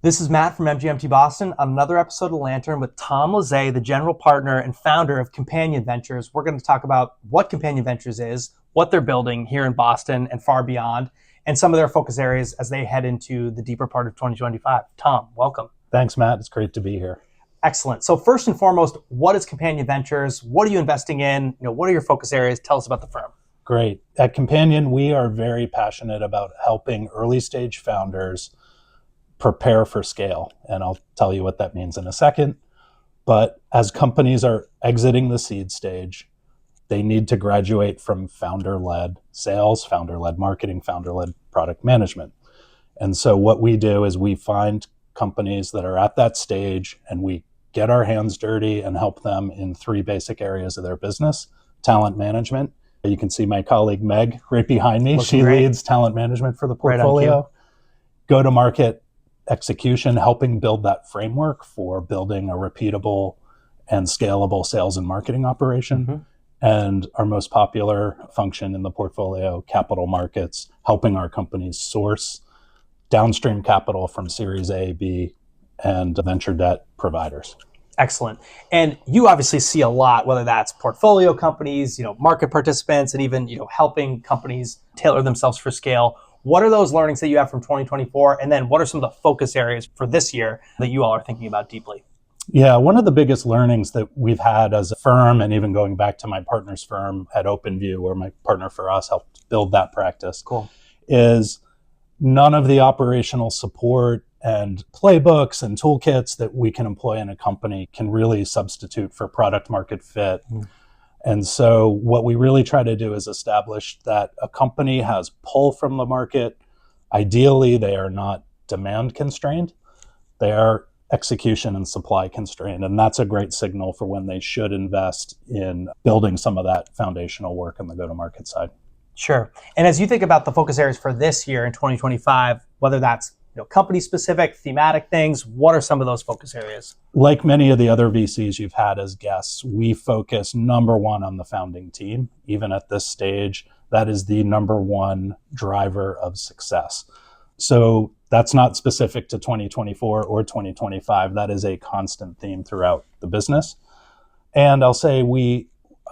This is Matt from MGMT Boston on another episode of Lantern with Tom Lazay, the general partner and founder of Companyon Ventures. We're going to talk about what Companyon Ventures is, what they're building here in Boston and far beyond, and some of their focus areas as they head into the deeper part of 2025. Tom, welcome. Thanks, Matt. It's great to be here. Excellent. So first and foremost, what is Companyon Ventures? What are you investing in? What are your focus areas? Tell us about the firm. Great. At Companyon, we are very passionate about helping early stage founders prepare for scale. And I'll tell you what that means in a second. But as companies are exiting the seed stage, they need to graduate from founder-led sales, founder-led marketing, founder-led product management. And so what we do is we find companies that are at that stage and we get our hands dirty and help them in three basic areas of their business: talent management. You can see my colleague Meg right behind me. She leads talent management for the portfolio. Go-to-market execution, helping build that framework for building a repeatable and scalable sales and marketing operation. Mm-hmm. And our most popular function in the portfolio, capital markets, helping our companies source downstream capital from Series A, B, and venture debt providers. Excellent. And you obviously see a lot, whether that's portfolio companies, market participants, and even, helping companies tailor themselves for scale. What are those learnings that you have from 2024? And then what are some of the focus areas for this year that you all are thinking about deeply? Yeah, one of the biggest learnings that we've had as a firm, and even going back to my partner's firm at OpenView, where my partner for us helped build that practice, is none of the operational support and playbooks and toolkits that we can employ in a company can really substitute for product market fit. Mm. And so what we really try to do is establish that a company has pull from the market. Ideally, they are not demand constrained. They are execution and supply constrained. And that's a great signal for when they should invest in building some of that foundational work on the go-to-market side. Sure. And as you think about the focus areas for this year in 2025, whether that's company specific, thematic things, what are some of those focus areas? Like many of the other VCs you've had as guests, we focus number one on the founding team. Even at this stage, that is the number one driver of success. So that's not specific to 2024 or 2025. That is a constant theme throughout the business. And I'll say we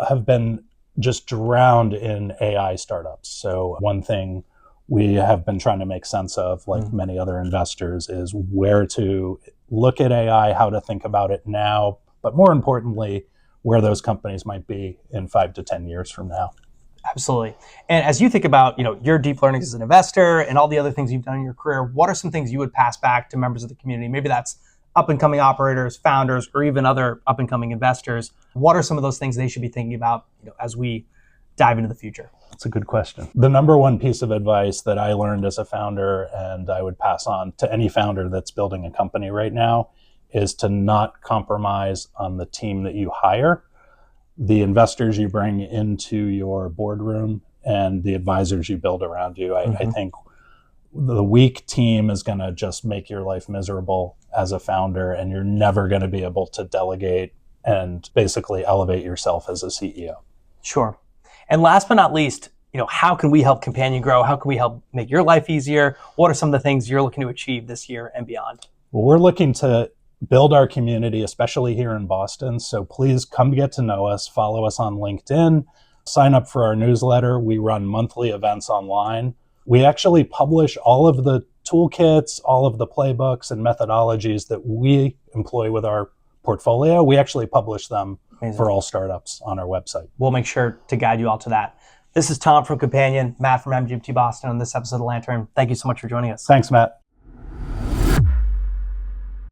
have been just drowned in AI startups. So one thing we have been trying to make sense of, like many other investors, is where to look at AI, how to think about it now, but more importantly, where those companies might be in 5 to 10 years from now. Absolutely. And as you think about, your deep learnings as an investor and all the other things you've done in your career, what are some things you would pass back to members of the community? Maybe that's up and coming operators, founders, or even other up and coming investors. What are some of those things they should be thinking about, as we dive into the future? That's a good question. The number one piece of advice that I learned as a founder, and I would pass on to any founder that's building a company right now, is to not compromise on the team that you hire, the investors you bring into your boardroom, and the advisors you build around you. I think the weak team is going to just make your life miserable as a founder, and you're never going to be able to delegate and basically elevate yourself as a CEO. Sure. And last but not least, how can we help Companyon grow? How can we help make your life easier? What are some of the things you're looking to achieve this year and beyond? Well, we're looking to build our community, especially here in Boston. So please come get to know us, follow us on LinkedIn, sign up for our newsletter. We run monthly events online. We actually publish all of the toolkits, all of the playbooks and methodologies that we employ with our portfolio. We actually publish them for all startups on our website. We'll make sure to guide you all to that. This is Tom from Companyon, Matt from MGMT Boston on this episode of Lantern. Thank you so much for joining us. Thanks, Matt.